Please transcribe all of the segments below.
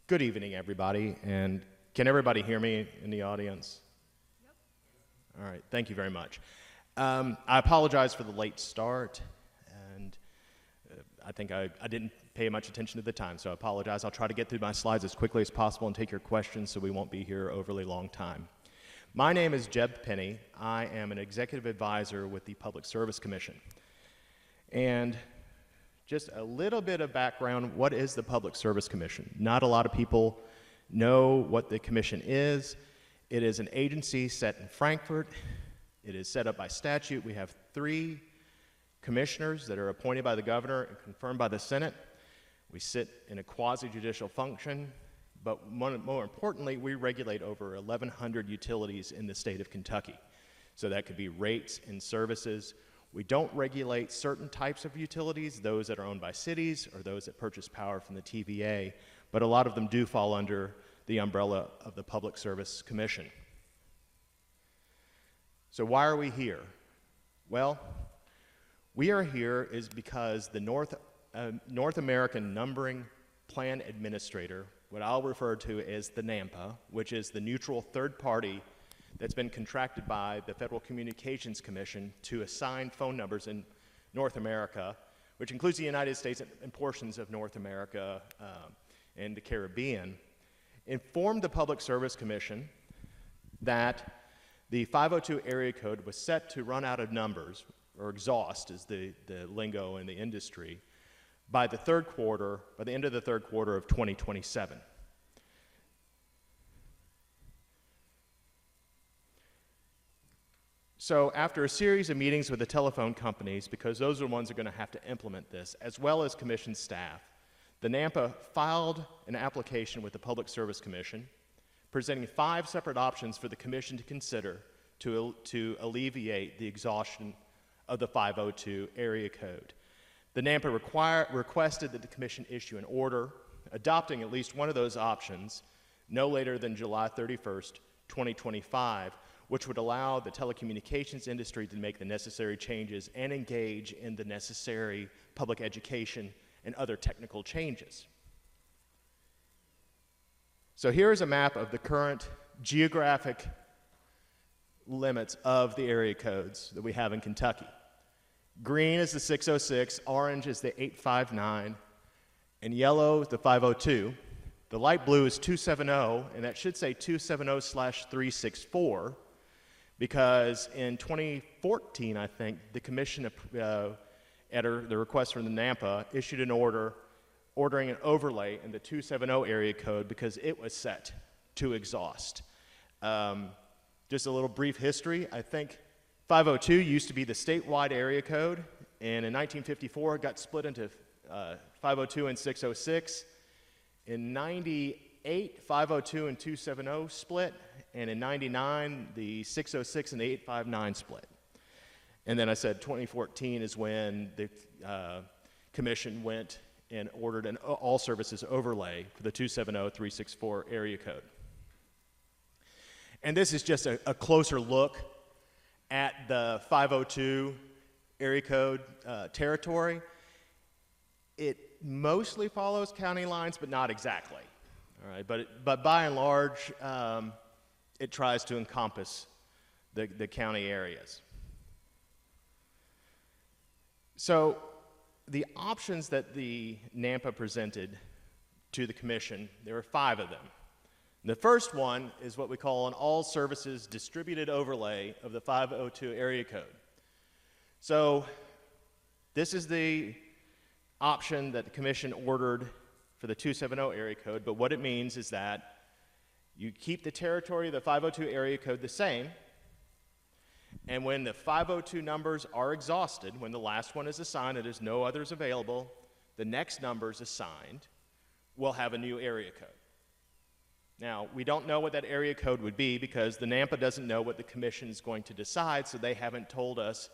Good evening, everybody, and can everybody hear me in the audience? Yep. All right, thank you very much. I apologize for the late start, and I think I didn't pay much attention to the time, so I apologize. I'll try to get through my slides as quickly as possible and take your questions so we won't be here overly long time. My name is Jeb Penny. I am an executive advisor with the Public Service Commission. And just a little bit of background, what is the Public Service Commission? Not a lot of people know what the commission is. It is an agency set in Frankfurt. It is set up by statute. We have 3 commissioners that are appointed by the governor and confirmed by the Senate. We sit in a quasi-judicial function, but more importantly, we regulate over 1,100 utilities in the state of Kentucky. So that could be rates and services. We don't regulate certain types of utilities, those that are owned by cities or those that purchase power from the TVA, but a lot of them do fall under the umbrella of the Public Service Commission. So why are we here? Well, we are here is because the North American Numbering Plan Administrator, what I'll refer to as the NAMPA, which is the neutral third party that's been contracted by the Federal Communications Commission to assign phone numbers in North America, which includes the United States and portions of North America and the Caribbean, informed the Public Service Commission that the 502 area code was set to run out of numbers, or exhaust is the lingo in the industry, by the end of the third quarter of 2027. So after a series of meetings with the telephone companies, because those are the ones that are going to have to implement this, as well as commission staff, the NAMPA filed an application with the Public Service Commission, presenting 5 separate options for the commission to consider to alleviate the exhaustion of the 502 area code. The NAMPA requested that the commission issue an order adopting at least one of those options no later than July 31st, 2025, which would allow the telecommunications industry to make the necessary changes and engage in the necessary public education and other technical changes. So here is a map of the current geographic limits of the area codes that we have in Kentucky. Green is the 606, orange is the 859, and yellow is the 502. The light blue is 270, and that should say 270/364, because in 2014, I think, the commission, at the request from the NAMPA, issued an order ordering an overlay in the 270 area code because it was set to exhaust. Just a little brief history. I think 502 used to be the statewide area code, and in 1954 it got split into 502 and 606. In 98, 502 and 270 split, and in 99, the 606 and the 859 split. And then I said 2014 is when the commission went and ordered an all services overlay for the 270/364 area code. And this is just a closer look at the 502 area code territory. It mostly follows county lines, but not exactly. All right, but by and large, it tries to encompass the county areas. So the options that the NAMPA presented to the commission, there were 5 of them. The first one is what we call an all services distributed overlay of the 502 area code. So this is the option that the commission ordered for the 270 area code, but what it means is that you keep the territory of the 502 area code the same, and when the 502 numbers are exhausted, when the last one is assigned and there's no others available, the next numbers assigned will have a new area code. Now, we don't know what that area code would be because the NAMPA doesn't know what the commission is going to decide, so they haven't told us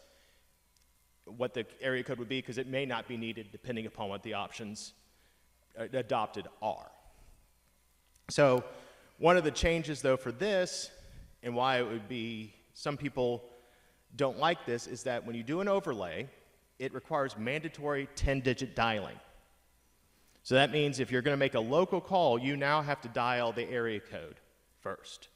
what the area code would be because it may not be needed depending upon what the options adopted are. So one of the changes, though, for this, and why it would be, some people don't like this, is that when you do an overlay, it requires mandatory 10-digit dialing. So that means if you're going to make a local call, you now have to dial the area code first.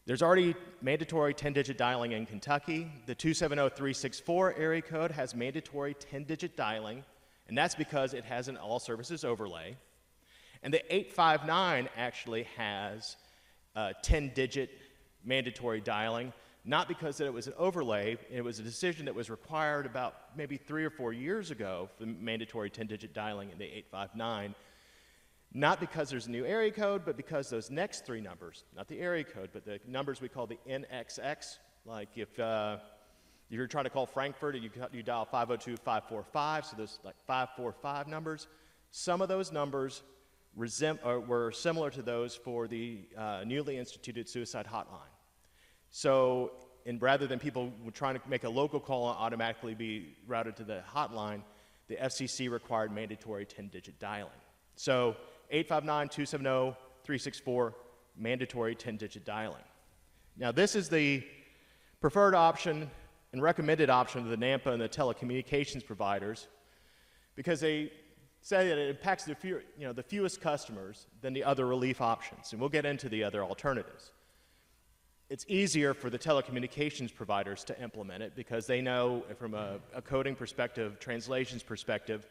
There's already mandatory 10-digit dialing in Kentucky. The 270-364 area code has mandatory 10-digit dialing, and that's because it has an all services overlay. And the 859 actually has 10-digit mandatory dialing, not because it was an overlay. It was a decision that was required about maybe 3 or 4 years ago for the mandatory 10-digit dialing in the 859. Not because there's a new area code, but because those next 3 numbers, not the area code, but the numbers we call the NXX, like if you're trying to call Frankfurt, you dial 502-545, so those like 545 numbers. Some of those numbers were similar to those for the newly instituted suicide hotline. So rather than people trying to make a local call and automatically be routed to the hotline, the FCC required mandatory 10-digit dialing. So 859-270-364, mandatory 10-digit dialing. Now this is the preferred option and recommended option of the NAMPA and the telecommunications providers because they say that it impacts the fewest customers than the other relief options, and we'll get into the other alternatives. It's easier for the telecommunications providers to implement it because they know from a coding perspective, translations perspective,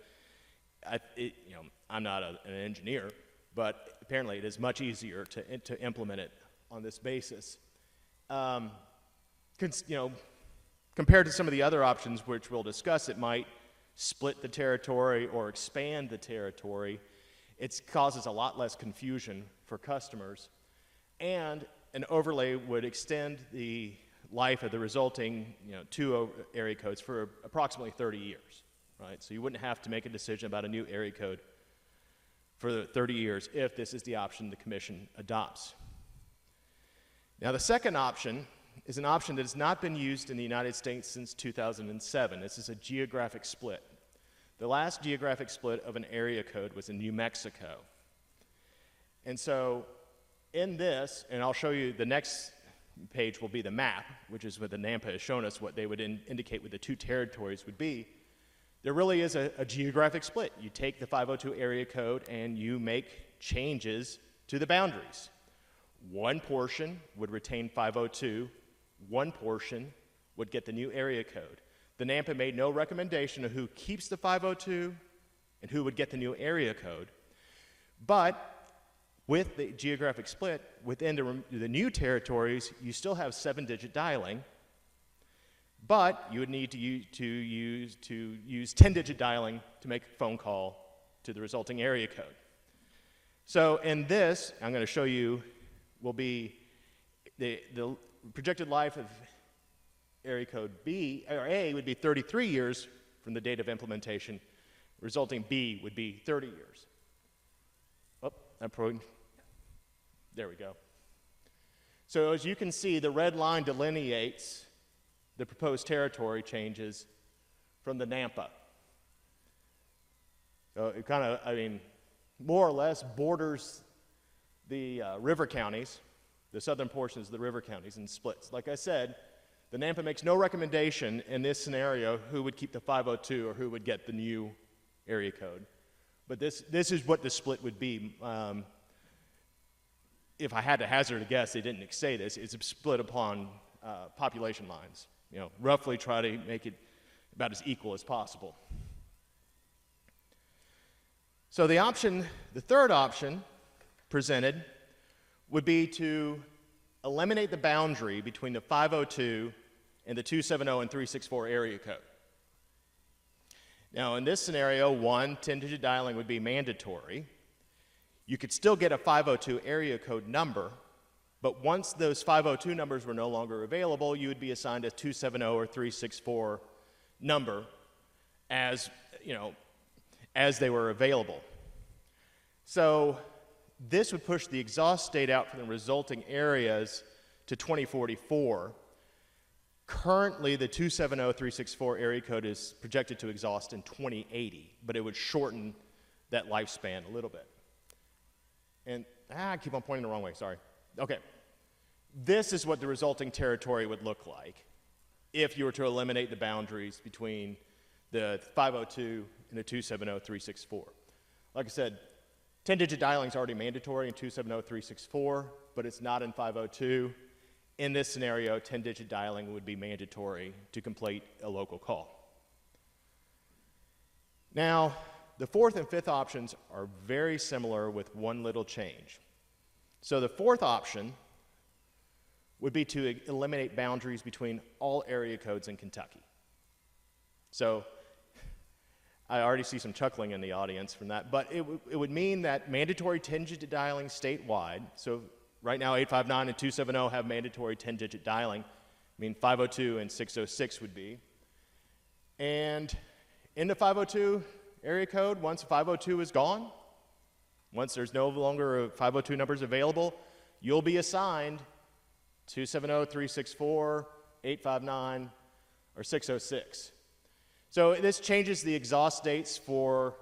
I'm not an engineer, but apparently it is much easier to implement it on this basis. Compared to some of the other options which we'll discuss, it might split the territory or expand the territory. It causes a lot less confusion for customers, and an overlay would extend the life of the resulting 2 area codes for approximately 30 years. Right? So you wouldn't have to make a decision about a new area code for 30 years if this is the option the commission adopts. Now the second option is an option that has not been used in the United States since 2007. This is a geographic split. The last geographic split of an area code was in New Mexico. And so in this, and I'll show you the next page will be the map, which is what the NAMPA has shown us what they would indicate what the 2 territories would be. There really is a geographic split. You take the 502 area code and you make changes to the boundaries. One portion would retain 502, one portion would get the new area code. The NAMPA made no recommendation of who keeps the 502 and who would get the new area code. But with the geographic split, within the new territories, you still have 7-digit dialing, but you would need to use 10-digit dialing to make a phone call to the resulting area code. So in this, I'm going to show you will be the projected life of area code B, or A would be 33 years from the date of implementation. Resulting B would be 30 years. Oh, there we go. So as you can see, the red line delineates the proposed territory changes from the NAMPA. So it kind of, more or less borders the river counties, the southern portions of the river counties, and splits. Like I said, the NAMPA makes no recommendation in this scenario who would keep the 502 or who would get the new area code. But this is what the split would be. If I had to hazard a guess, they didn't say this, it's split upon population lines. Roughly try to make it about as equal as possible. So the third option presented would be to eliminate the boundary between the 502 and the 270 and 364 area code. Now in this scenario, 10-digit dialing would be mandatory. You could still get a 502 area code number, but once those 502 numbers were no longer available, you would be assigned a 270 or 364 number as they were available. So this would push the exhaust date out from the resulting areas to 2044. Currently, the 270-364 area code is projected to exhaust in 2080, but it would shorten that lifespan a little bit. And I keep on pointing the wrong way, sorry. Okay, this is what the resulting territory would look like if you were to eliminate the boundaries between the 502 and the 270-364. Like I said, 10-digit dialing is already mandatory in 270-364, but it's not in 502. In this scenario, 10-digit dialing would be mandatory to complete a local call. Now, the fourth and fifth options are very similar with one little change. So the fourth option would be to eliminate boundaries between all area codes in Kentucky. So I already see some chuckling in the audience from that, but it would mean that mandatory 10-digit dialing statewide, so right now 859 and 270 have mandatory 10-digit dialing, I mean 502 and 606 would be. And in the 502 area code, once 502 is gone, once there's no longer 502 numbers available, you'll be assigned 270, 364, 859, or 606. So this changes the exhaust dates for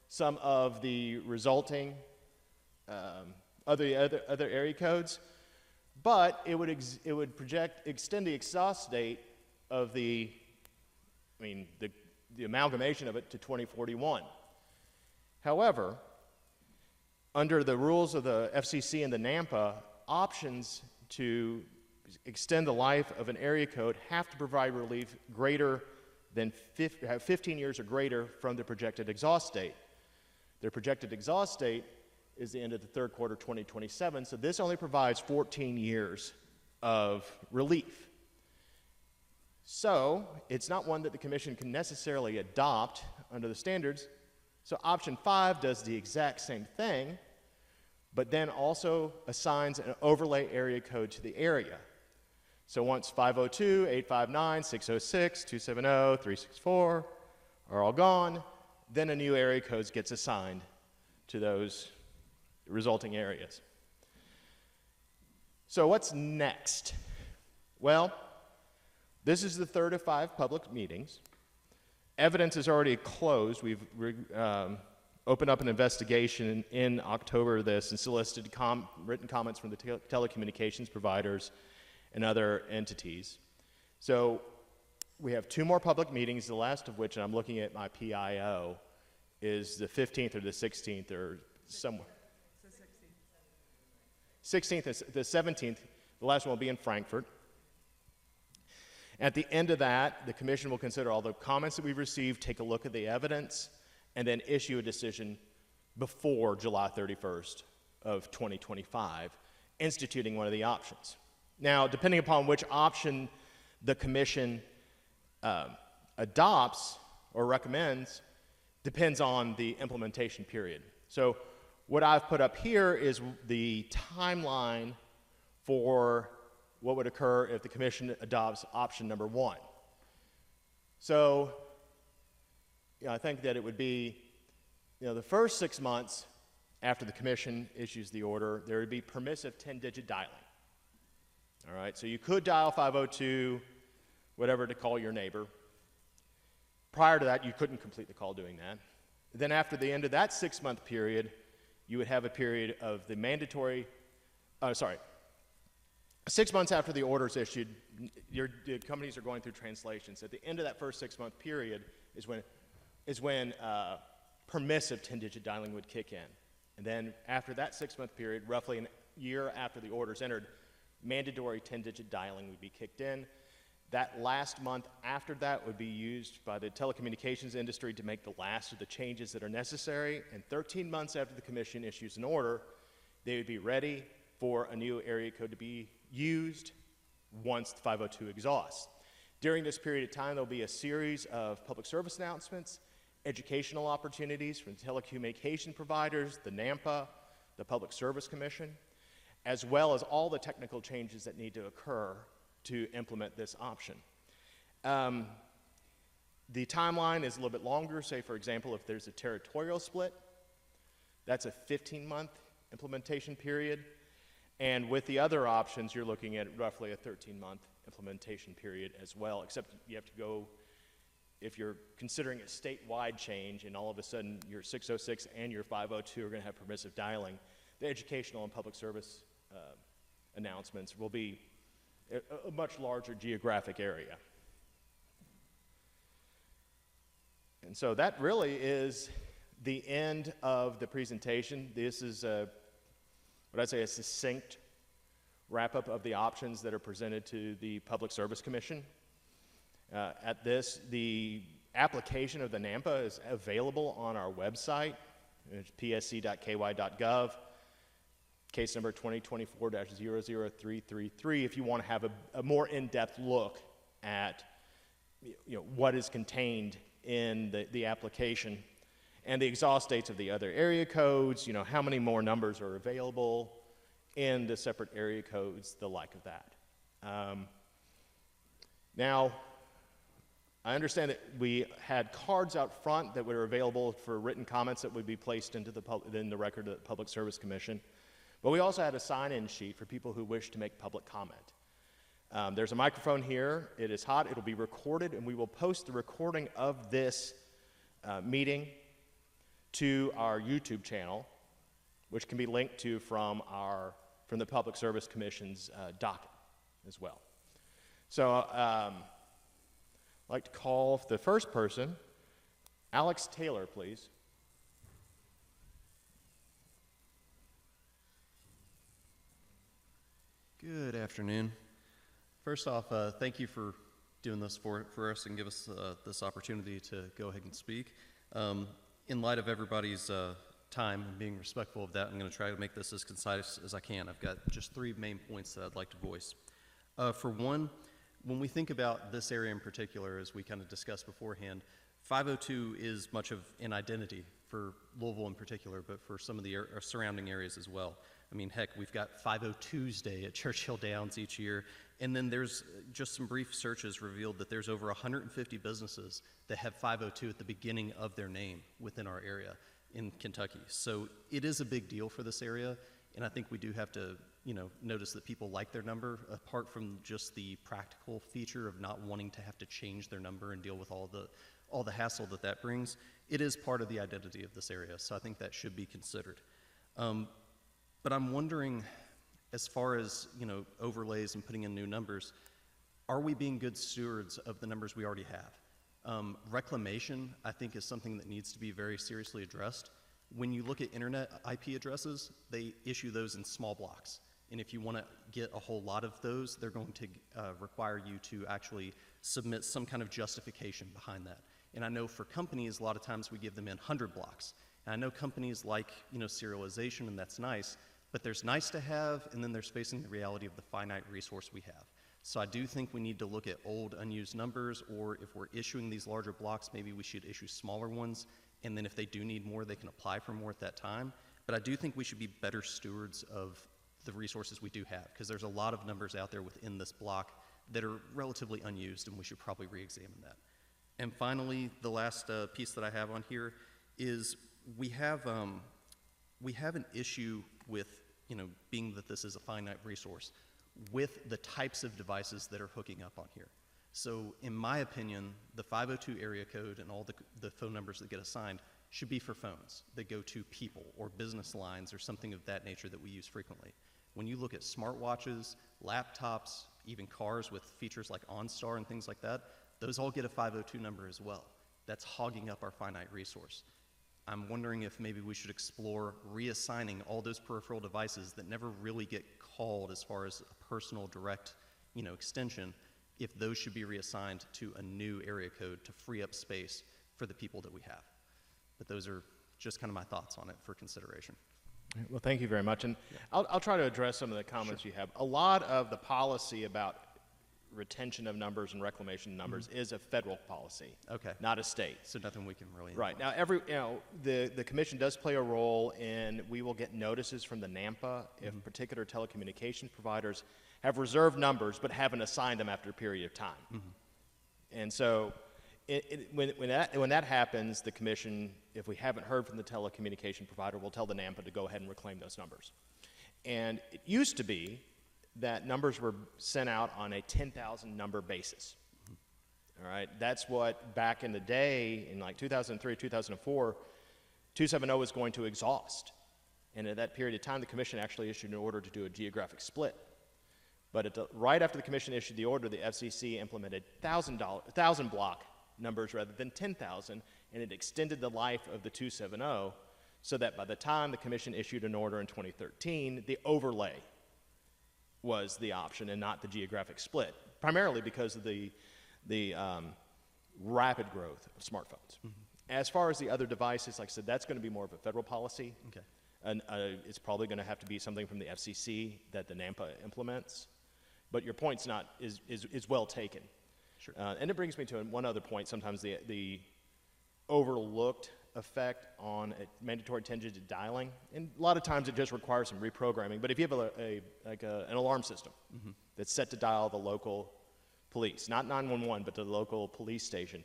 some of the resulting other area codes, but it would extend the exhaust date of the amalgamation of it to 2041. However, under the rules of the FCC and the NAMPA, options to extend the life of an area code have to provide relief greater than 15 years or greater from the projected exhaust date. Their projected exhaust date is the end of the third quarter 2027, so this only provides 14 years of relief. So it's not one that the commission can necessarily adopt under the standards. So option 5 does the exact same thing, but then also assigns an overlay area code to the area. So once 502, 859, 606, 270, 364 are all gone, then a new area code gets assigned to those resulting areas. So what's next? Well, this is the third of 5 public meetings. Evidence is already closed. We've opened up an investigation in October of this and solicited written comments from the telecommunications providers and other entities. So we have 2 more public meetings, the last of which, and I'm looking at my PIO, is the 15th or the 16th or somewhere. It's the 16th. 16th and the 17th. The last one will be in Frankfurt. At the end of that, the commission will consider all the comments that we've received, take a look at the evidence, and then issue a decision before July 31st of 2025, instituting one of the options. Now, depending upon which option the commission adopts or recommends, depends on the implementation period. So what I've put up here is the timeline for what would occur if the commission adopts option number 1. So I think that it would be the first 6 months after the commission issues the order, there would be permissive 10-digit dialing. All right, so you could dial 502, whatever, to call your neighbor. Prior to that, you couldn't complete the call doing that. Then after the end of that 6-month period, you would have a period of the mandatory, 6 months after the order is issued, the companies are going through translations. At the end of that first 6-month period is when permissive 10-digit dialing would kick in. And then after that 6-month period, roughly a year after the order is entered, mandatory 10-digit dialing would be kicked in. That last month after that would be used by the telecommunications industry to make the last of the changes that are necessary. And 13 months after the commission issues an order, they would be ready for a new area code to be used once the 502 exhausts. During this period of time, there'll be a series of public service announcements, educational opportunities from telecommunication providers, the NAMPA, the Public Service Commission, as well as all the technical changes that need to occur to implement this option. The timeline is a little bit longer. Say, for example, if there's a territorial split, that's a 15-month implementation period. And with the other options, you're looking at roughly a 13-month implementation period as well, except you have to go, if you're considering a statewide change and all of a sudden your 606 and your 502 are going to have permissive dialing, the educational and public service announcements will be a much larger geographic area. And so that really is the end of the presentation. This is what I'd say a succinct wrap-up of the options that are presented to the Public Service Commission. At this, the application of the NAMPA is available on our website. It's psc.ky.gov, case number 2024-00333, if you want to have a more in-depth look at what is contained in the application and the exhaust dates of the other area codes, how many more numbers are available in the separate area codes, the like of that. Now, I understand that we had cards out front that were available for written comments that would be placed into in the record of the Public Service Commission, but we also had a sign-in sheet for people who wish to make public comment. There's a microphone here. It is hot. It'll be recorded, and we will post the recording of this meeting to our YouTube channel, which can be linked to from the Public Service Commission's docket as well. So I'd like to call the first person, Alex Taylor, please. Good afternoon. First off, thank you for doing this for us and give us this opportunity to go ahead and speak. In light of everybody's time and being respectful of that, I'm going to try to make this as concise as I can. I've got just 3 main points that I'd like to voice. For one, when we think about this area in particular, as we kind of discussed beforehand, 502 is much of an identity for Louisville in particular, but for some of the surrounding areas as well. I mean, heck, we've got 502's Day at Churchill Downs each year, and then there's just some brief searches revealed that there's over 150 businesses that have 502 at the beginning of their name within our area in Kentucky. So it is a big deal for this area, and I think we do have to, notice that people like their number, apart from just the practical feature of not wanting to have to change their number and deal with all the hassle that brings. It is part of the identity of this area, so I think that should be considered. But I'm wondering, as far as overlays and putting in new numbers, are we being good stewards of the numbers we already have? Reclamation, I think, is something that needs to be very seriously addressed. When you look at internet IP addresses, they issue those in small blocks. And if you want to get a whole lot of those, they're going to require you to actually submit some kind of justification behind that. And I know for companies, a lot of times we give them in 100 blocks. And I know companies like serialization, and that's nice, but there's nice to have, and then there's facing the reality of the finite resource we have. So I do think we need to look at old unused numbers, or if we're issuing these larger blocks, maybe we should issue smaller ones, and then if they do need more, they can apply for more at that time. But I do think we should be better stewards of the resources we do have, because there's a lot of numbers out there within this block that are relatively unused, and we should probably re-examine that. And finally, the last piece that I have on here is we have an issue with, being that this is a finite resource, with the types of devices that are hooking up on here. So in my opinion, the 502 area code and all the phone numbers that get assigned should be for phones that go to people or business lines or something of that nature that we use frequently. When you look at smartwatches, laptops, even cars with features like OnStar and things like that, those all get a 502 number as well. That's hogging up our finite resource. I'm wondering if maybe we should explore reassigning all those peripheral devices that never really get called as far as a personal direct, extension, if those should be reassigned to a new area code to free up space for the people that we have. But those are just kind of my thoughts on it for consideration. Well, thank you very much. And I'll try to address some of the comments you have. A lot of the policy about retention of numbers and reclamation numbers is a federal policy, not a state. So nothing we can really influence. Right. Now, the commission does play a role in, we will get notices from the NAMPA if particular telecommunications providers have reserved numbers but haven't assigned them after a period of time. And so when that happens, the commission, if we haven't heard from the telecommunication provider, will tell the NAMPA to go ahead and reclaim those numbers. And it used to be that numbers were sent out on a 10,000 number basis. All right, that's what back in the day, in like 2003, 2004, 270 was going to exhaust. And at that period of time, the commission actually issued an order to do a geographic split. But right after the commission issued the order, the FCC implemented 1,000 block numbers rather than 10,000, and it extended the life of the 270 so that by the time the commission issued an order in 2013, the overlay was the option and not the geographic split, primarily because of the rapid growth of smartphones. As far as the other devices, like I said, that's going to be more of a federal policy. Okay. And it's probably going to have to be something from the FCC that the NAMPA implements. But your point's not is well taken. Sure. And it brings me to one other point. Sometimes the overlooked effect on a mandatory 10-digit dialing, and a lot of times it just requires some reprogramming. But if you have an alarm system that's set to dial the local police, not 911, but the local police station,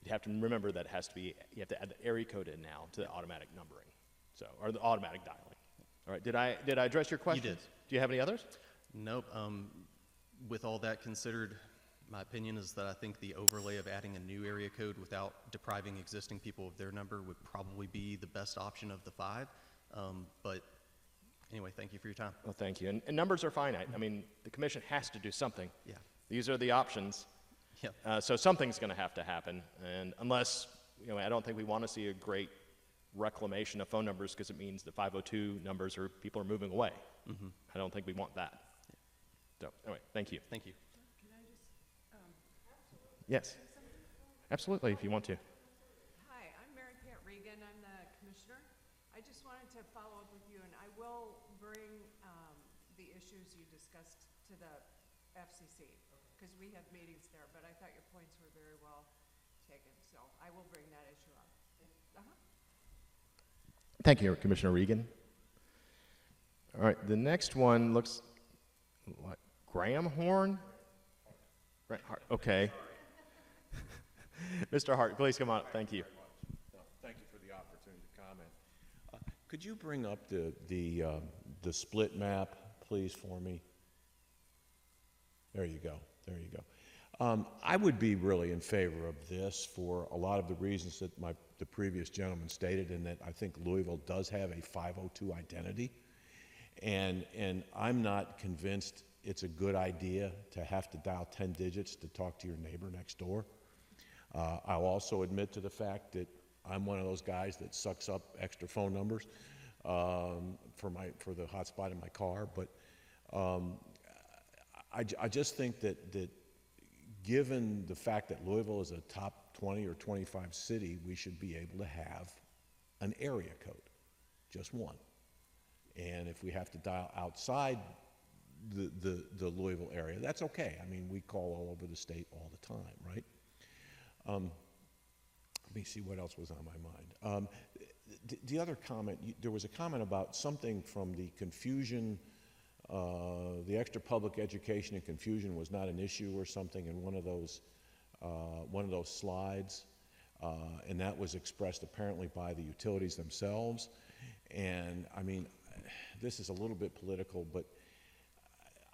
you'd have to remember that you have to add the area code in now to the automatic numbering, or the automatic dialing. All right, did I address your question? You did. Do you have any others? Nope. With all that considered, my opinion is that I think the overlay of adding a new area code without depriving existing people of their number would probably be the best option of the 5. But anyway, thank you for your time. Well, thank you. And numbers are finite. I mean, the commission has to do something. Yeah. These are the options. Yeah. So something's going to have to happen. And unless, I don't think we want to see a great reclamation of phone numbers because it means the 502 numbers people are moving away. I don't think we want that. So anyway, thank you. Thank you. Can I just, Yes, absolutely, if you want to. hi, I'm Mary Pat Regan, I'm the commissioner. I just wanted to follow up with you, and I will bring the issues you discussed to the FCC, because we have meetings there, but I thought your points were very well taken, so I will bring that issue up. Thank you, Commissioner Regan. All right, the next one looks like Graham Horn? Right, okay. Mr. Hart, please come on up. Thank you. Thank you for the opportunity to comment. Could you bring up the split map, please, for me? There you go. There you go. I would be really in favor of this for a lot of the reasons that the previous gentleman stated, and that I think Louisville does have a 502 identity, and I'm not convinced it's a good idea to have to dial 10 digits to talk to your neighbor next door. I'll also admit to the fact that I'm one of those guys that sucks up extra phone numbers for the hotspot in my car. But I just think that given the fact that Louisville is a top 20 or 25 city, we should be able to have an area code, just one. And if we have to dial outside the Louisville area, that's okay. I mean, we call all over the state all the time, right? Let me see what else was on my mind. The other comment, there was a comment about something from the confusion, the extra public education and confusion was not an issue or something in one of those slides, and that was expressed apparently by the utilities themselves. And I mean, this is a little bit political, but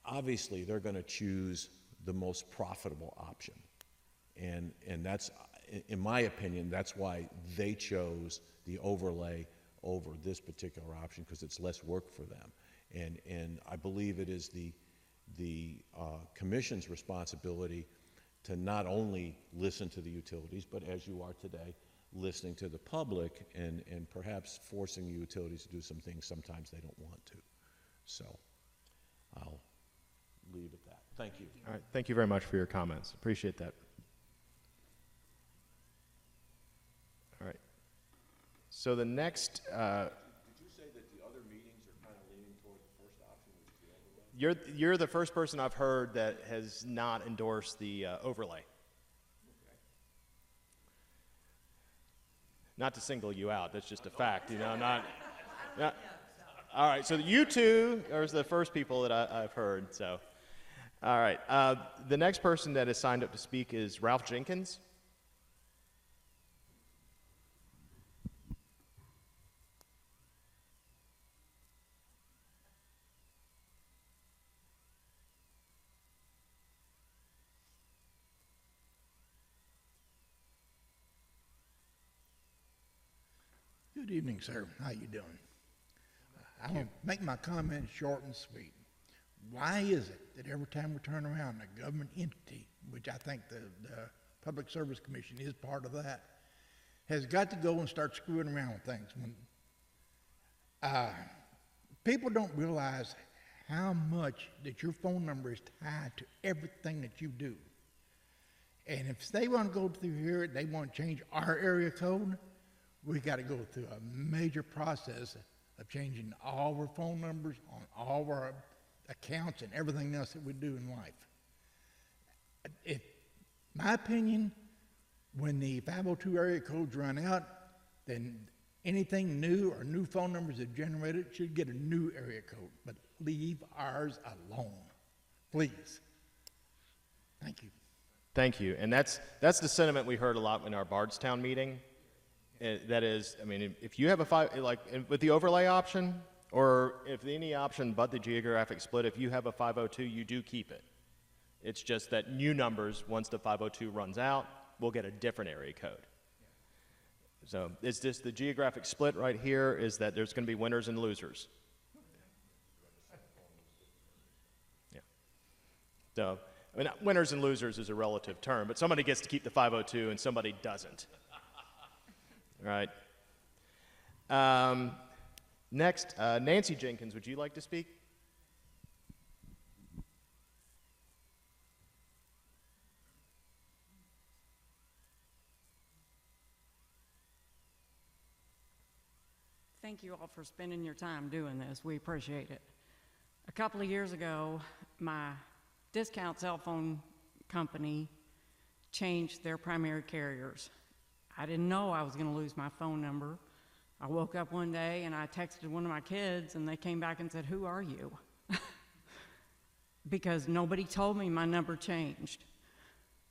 obviously they're going to choose the most profitable option. And that's, in my opinion, that's why they chose the overlay over this particular option, because it's less work for them. And I believe it is the commission's responsibility to not only listen to the utilities, but as you are today, listening to the public and perhaps forcing the utilities to do some things sometimes they don't want to. So I'll leave it at that. Thank you. All right, thank you very much for your comments. Appreciate that. All right. So the next, Did you say that the other meetings are kind of leaning toward the first option, which is the overlay? you're the first person I've heard that has not endorsed the overlay. Not to single you out, that's just a fact, not. All right, so you two are the first people that I've heard, so. All right, the next person that has signed up to speak is Ralph Jenkins. Good evening, sir. How you doing? I'll make my comments short and sweet. Why is it that every time we turn around a government entity, which I think the Public Service Commission is part of that, has got to go and start screwing around with things. People don't realize how much that your phone number is tied to everything that you do. And if they want to go through here, they want to change our area code, we got to go through a major process of changing all our phone numbers on all of our accounts and everything else that we do in life. If, my opinion, when the 502 area codes run out, then anything new or new phone numbers that generated should get a new area code, but leave ours alone, please. Thank you. Thank you. And that's the sentiment we heard a lot in our Bardstown meeting. That is, I mean, if you have with the overlay option, or if any option but the geographic split, if you have a 502, you do keep it. It's just that new numbers, once the 502 runs out, will get a different area code. So it's just the geographic split right here is that there's going to be winners and losers. Yeah. So, I mean, winners and losers is a relative term, but somebody gets to keep the 502 and somebody doesn't. Right. Next, Nancy Jenkins, would you like to speak? Thank you all for spending your time doing this. We appreciate it. A couple of years ago, my discount cell phone company changed their primary carriers. I didn't know I was going to lose my phone number. I woke up one day and I texted one of my kids and they came back and said, "Who are you?" Because nobody told me my number changed.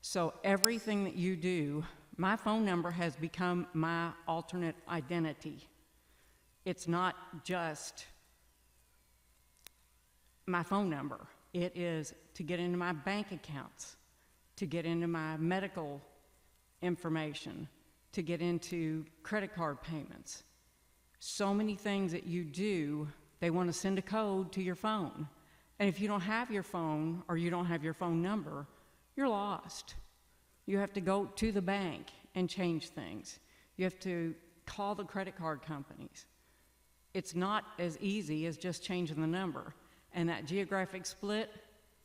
So everything that you do, my phone number has become my alternate identity. It's not just my phone number. It is to get into my bank accounts, to get into my medical information, to get into credit card payments. So many things that you do, they want to send a code to your phone. And if you don't have your phone or you don't have your phone number, you're lost. You have to go to the bank and change things. You have to call the credit card companies. It's not as easy as just changing the number. And that geographic split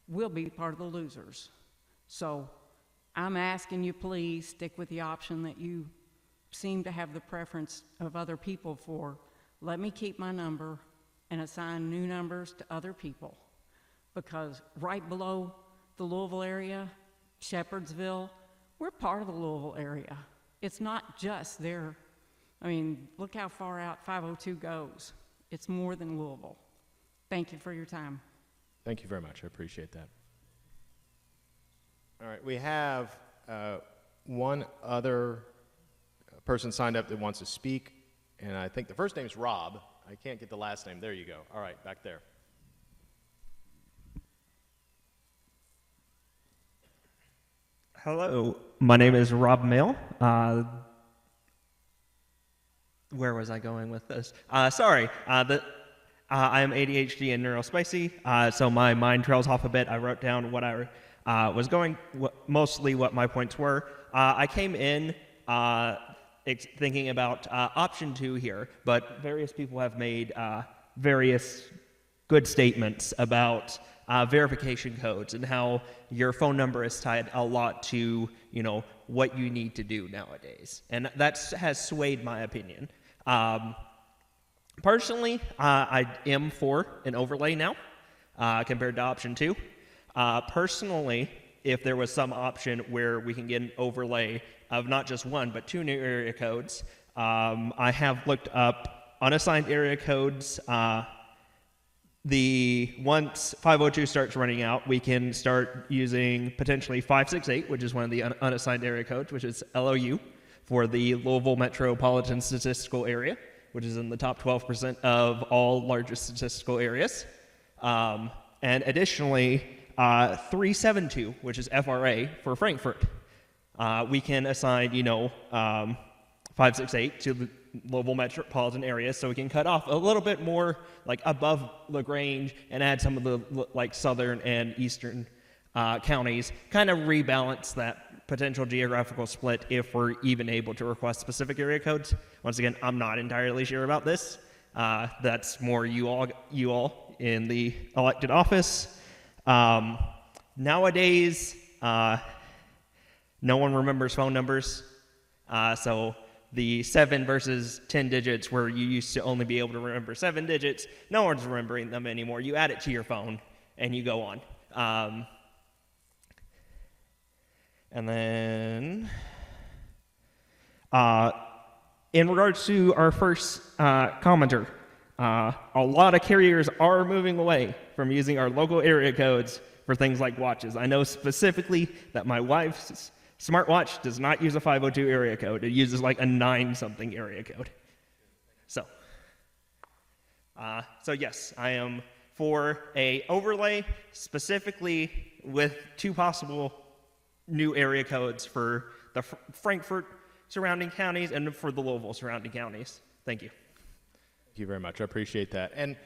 will be part of the losers. So I'm asking you, please stick with the option that you seem to have the preference of other people for. Let me keep my number and assign new numbers to other people. Because right below the Louisville area, Shepherdsville, we're part of the Louisville area. It's not just there. I mean, look how far out 502 goes. It's more than Louisville. Thank you for your time. Thank you very much. I appreciate that. All right, we have one other person signed up that wants to speak, and I think the first name is Rob. I can't get the last name. There you go. All right, back there. Hello, my name is Rob Mail. Where was I going with this? I am ADHD and neurospicy, so my mind trails off a bit. I wrote down what I was going, mostly what my points were. I came in thinking about option 2 here, but various people have made various good statements about verification codes and how your phone number is tied a lot to, what you need to do nowadays. And that has swayed my opinion. Personally, I am for an overlay now compared to option 2. Personally, if there was some option where we can get an overlay of not just 1 but 2 new area codes, I have looked up unassigned area codes. Once 502 starts running out, we can start using potentially 568, which is one of the unassigned area codes, which is LOU for the Louisville Metropolitan Statistical Area, which is in the top 12% of all largest statistical areas. And additionally, 372, which is FRA for Frankfurt. We can assign, 568 to the Louisville metropolitan area, so we can cut off a little bit more above LaGrange and add some of the southern and eastern counties, kind of rebalance that potential geographical split if we're even able to request specific area codes. Once again, I'm not entirely sure about this. That's more you all in the elected office. Nowadays, no one remembers phone numbers. So the 7 versus 10 digits where you used to only be able to remember 7 digits, no one's remembering them anymore. You add it to your phone and you go on. And then, in regards to our first commenter, a lot of carriers are moving away from using our local area codes for things like watches. I know specifically that my wife's smartwatch does not use a 502 area code. It uses like a 9-something area code. So yes, I am for a overlay specifically with 2 possible new area codes for the Frankfort surrounding counties and for the Louisville surrounding counties. Thank you. Thank you very much. I appreciate that. And,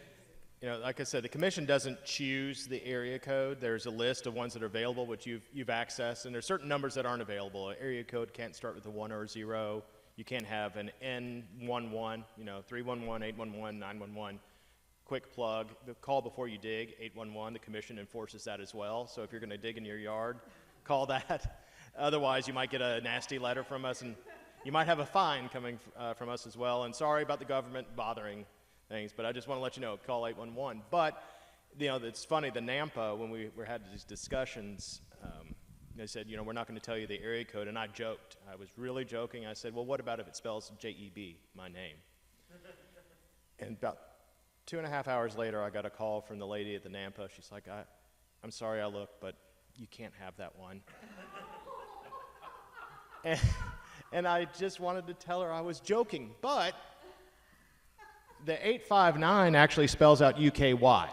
you know, like I said, the commission doesn't choose the area code. There's a list of ones that are available, which you've accessed, and there's certain numbers that aren't available. An area code can't start with a 1 or a 0. You can't have an N11, 311, 811, 911. Quick plug, the call before you dig, 811, the commission enforces that as well. So if you're going to dig in your yard, call that. Otherwise, you might get a nasty letter from us, and you might have a fine coming from us as well. And sorry about the government bothering things, but I just want to let you know, call 811. But, it's funny, the NAMPA, when we had these discussions, they said, we're not going to tell you the area code, and I joked. I was really joking. I said, well, what about if it spells J-E-B, my name? And about 2.5 hours later, I got a call from the lady at the NAMPA. She's like, I'm sorry I looked, but you can't have that one. and I just wanted to tell her I was joking, but the 859 actually spells out UKY.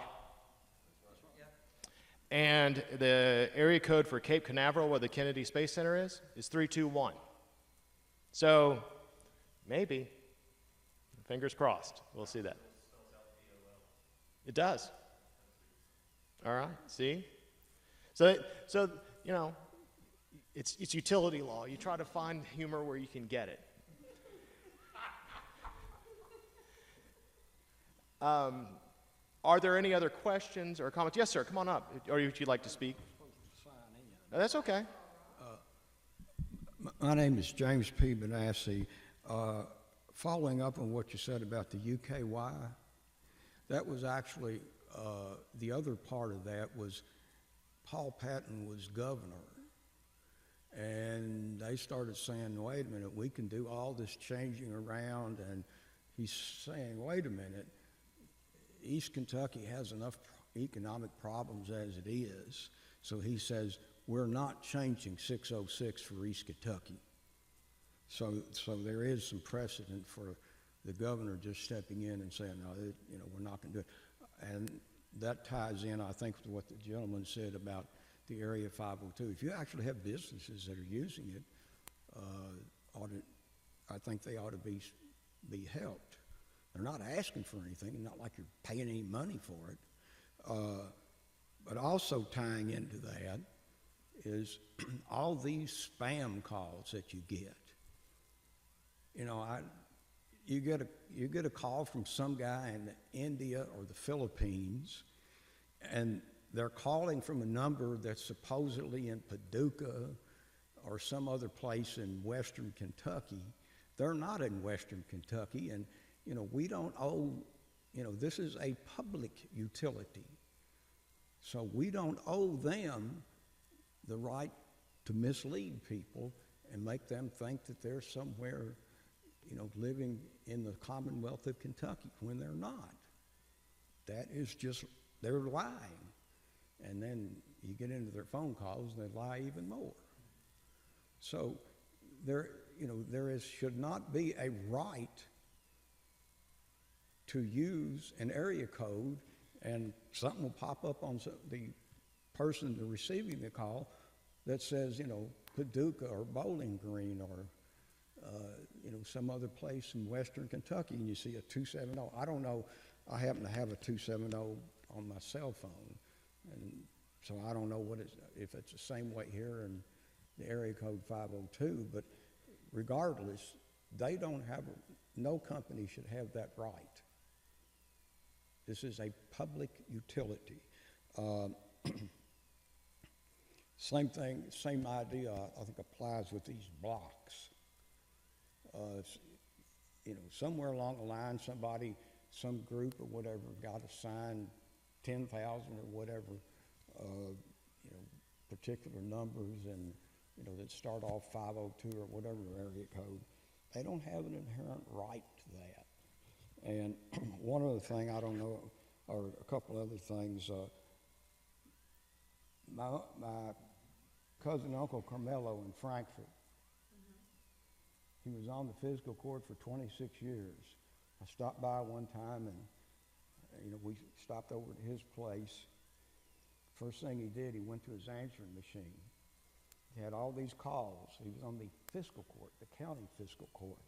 And the area code for Cape Canaveral, where the Kennedy Space Center is 321. So maybe, fingers crossed, we'll see that. It does. All right, see? So it's utility law. You try to find humor where you can get it. Are there any other questions or comments? Yes, sir, come on up. Or would you like to speak? No, that's okay. My name is James P. Benassi. Following up on what you said about the UKY, that was actually, the other part of that was Paul Patton was governor. And they started saying, wait a minute, we can do all this changing around. And he's saying, wait a minute, East Kentucky has enough economic problems as it is. So he says, we're not changing 606 for East Kentucky. So there is some precedent for the governor just stepping in and saying, no, we're not going to do it. And that ties in, I think, to what the gentleman said about the Area 502. If you actually have businesses that are using it, I think they ought to be helped. They're not asking for anything, not like you're paying any money for it. But also tying into that is all these spam calls that you get. You get a call from some guy in India or the Philippines, and they're calling from a number that's supposedly in Paducah or some other place in western Kentucky. They're not in western Kentucky, and we don't owe, this is a public utility. So we don't owe them the right to mislead people and make them think that they're somewhere, living in the Commonwealth of Kentucky when they're not. That is just, they're lying. And then you get into their phone calls and they lie even more. So there should not be a right to use an area code, and something will pop up on the person receiving the call that says, Paducah or Bowling Green or, some other place in western Kentucky, and you see a 270. I don't know. I happen to have a 270 on my cell phone, and so I don't know if it's the same way here the area code 502, but regardless, they don't have, no company should have that right. This is a public utility. Same thing, same idea, I think applies with these blocks. Somewhere along the line, somebody, some group or whatever got assigned 10,000 or whatever, particular numbers and, that start off 502 or whatever area code. They don't have an inherent right to that. And one other thing, I don't know, or a couple other things, my cousin Uncle Carmelo in Frankfurt, he was on the physical court for 26 years. I stopped by one time and, we stopped over at his place. First thing he did, he went to his answering machine. He had all these calls. He was on the fiscal court, the county fiscal court.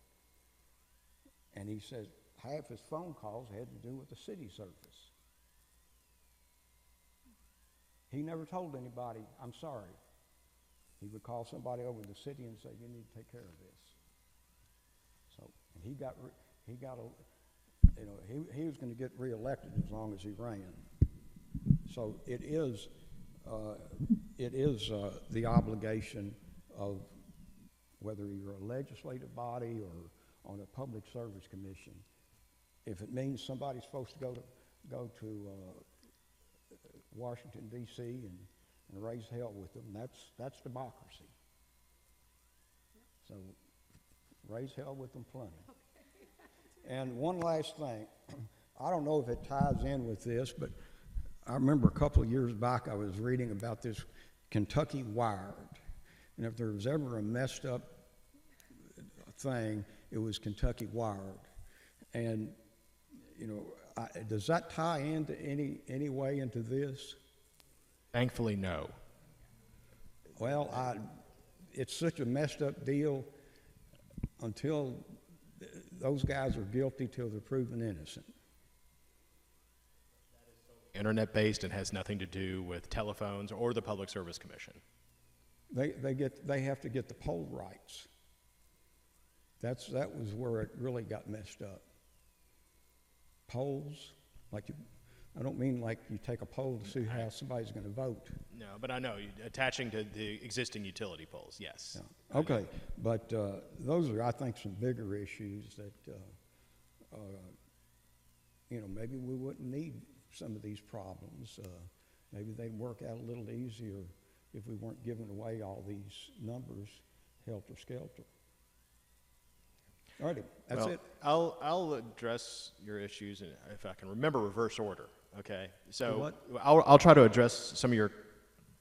And he said half his phone calls had to do with the city service. He never told anybody, I'm sorry. He would call somebody over to the city and say, you need to take care of this. So and he was going to get reelected as long as he ran. So it is the obligation of whether you're a legislative body or on a public service commission. If it means somebody's supposed to go to Washington D.C. and raise hell with them, that's democracy. So raise hell with them plenty. And one last thing, I don't know if it ties in with this, but I remember a couple of years back I was reading about this Kentucky Wired. And if there was ever a messed up thing, it was Kentucky Wired. And, does that tie into any way into this? Thankfully, no. Well, it's such a messed up deal until those guys are guilty till they're proven innocent. Internet-based and has nothing to do with telephones or the Public Service Commission. They have to get the poll rights. That was where it really got messed up. Polls, I don't mean like you take a poll to see how somebody's going to vote. No, but I know, attaching to the existing utility poles, yes. Yeah. Okay, but those are, I think, some bigger issues that, maybe we wouldn't need some of these problems. Maybe they'd work out a little easier if we weren't giving away all these numbers helter-skelter. All righty, that's it. I'll address your issues, if I can remember reverse order, okay? So what? I'll try to address some of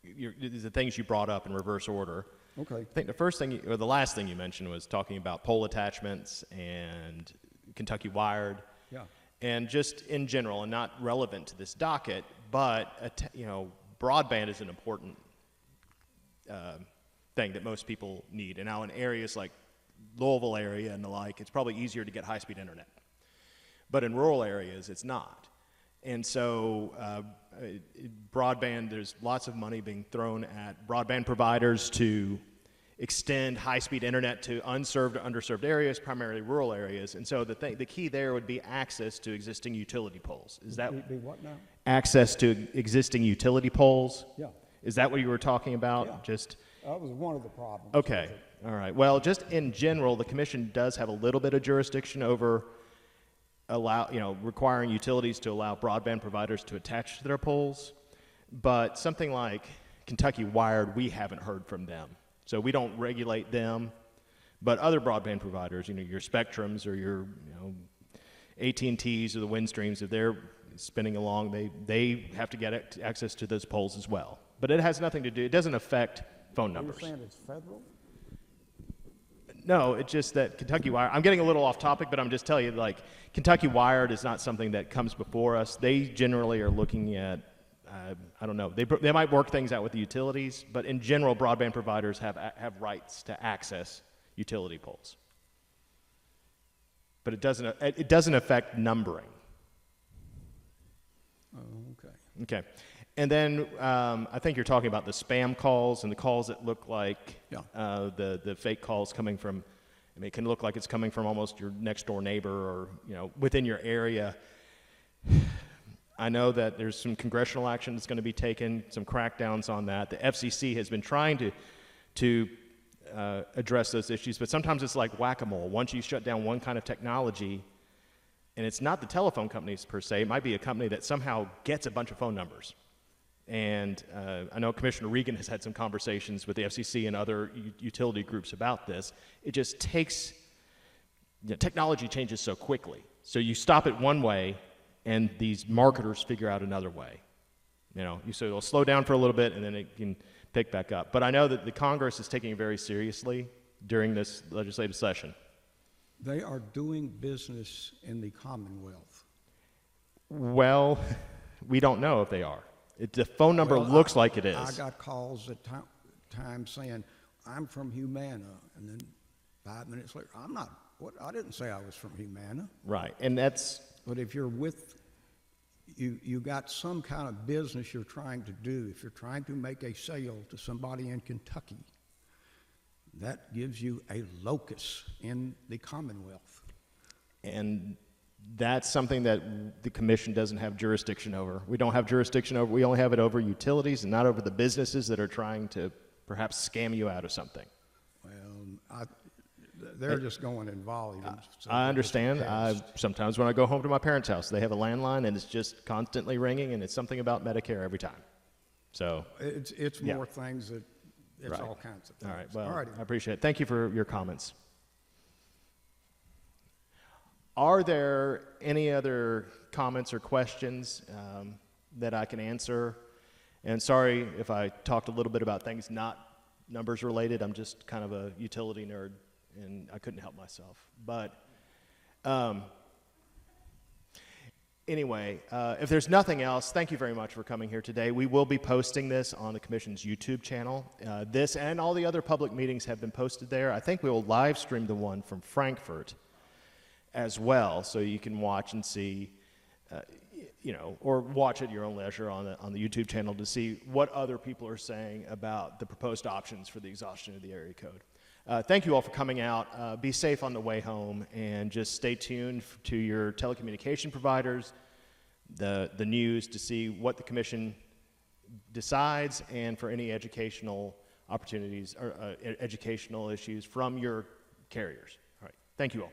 the things you brought up in reverse order. Okay. I think the first thing, or the last thing you mentioned was talking about pole attachments and Kentucky Wired. Yeah. And just in general, and not relevant to this docket, but broadband is an important thing that most people need. And now in areas like Louisville area and the like, it's probably easier to get high-speed internet. But in rural areas, it's not. And so broadband, there's lots of money being thrown at broadband providers to extend high-speed internet to unserved or underserved areas, primarily rural areas. And so the key there would be access to existing utility poles. Is that Be what now? access to existing utility poles? Yeah. Is that what you were talking about? Yeah. Just That was one of the problems. okay. All right. Well, just in general, the commission does have a little bit of jurisdiction over requiring utilities to allow broadband providers to attach to their poles. But something like Kentucky Wired, we haven't heard from them. So we don't regulate them. But other broadband providers, your Spectrums or your AT&Ts or the Windstreams, if they're spinning along, they have to get access to those poles as well. But it has nothing to do, it doesn't affect phone numbers. You're saying it's federal? No, it's just that Kentucky Wired, I'm getting a little off topic, but I'm just telling you, Kentucky Wired is not something that comes before us. They generally are looking at, I don't know, they might work things out with the utilities, but in general, broadband providers have rights to access utility poles. But it doesn't affect numbering. Oh, okay. Okay. And then I think you're talking about the spam calls and the calls that look like Yeah. the fake calls coming from, I mean, it can look like it's coming from almost your next door neighbor or, within your area. I know that there's some congressional action that's going to be taken, some crackdowns on that. The FCC has been trying to address those issues, but sometimes it's like whack-a-mole. Once you shut down one kind of technology, and it's not the telephone companies per se, it might be a company that somehow gets a bunch of phone numbers. And I know Commissioner Regan has had some conversations with the FCC and other utility groups about this. It just takes, technology changes so quickly. So you stop it one way, and these marketers figure out another way. You say it'll slow down for a little bit, and then it can pick back up. But I know that the Congress is taking it very seriously during this legislative session. They are doing business in the Commonwealth. Well, we don't know if they are. The phone number Well, looks like it is. I got calls at times saying, I'm from Humana, and then 5 minutes later, I'm not, I didn't say I was from Humana. Right, and that's, But if you're with, you got some kind of business you're trying to do, if you're trying to make a sale to somebody in Kentucky, that gives you a locus in the Commonwealth. and that's something that the commission doesn't have jurisdiction over. We don't have jurisdiction over, we only have it over utilities and not over the businesses that are trying to perhaps scam you out of something. Well, they're just going in volumes. so I it's understand. passed. Sometimes when I go home to my parents' house, they have a landline and it's just constantly ringing, and it's something about Medicare every time. So, It's Yeah. more things that, it's Right. all kinds of things. all right, well, All righty. I appreciate it. Thank you for your comments. Are there any other comments or questions that I can answer? And sorry if I talked a little bit about things not numbers related. I'm just kind of a utility nerd, and I couldn't help myself. But anyway, if there's nothing else, thank you very much for coming here today. We will be posting this on the Commission's YouTube channel. This and all the other public meetings have been posted there. I think we will live stream the one from Frankfurt as well, so you can watch and see, or watch at your own leisure on the YouTube channel to see what other people are saying about the proposed options for the exhaustion of the area code. Thank you all for coming out. Be safe on the way home, and just stay tuned to your telecommunication providers, the news, to see what the Commission decides, and for any educational opportunities or educational issues from your carriers. All right. Thank you all.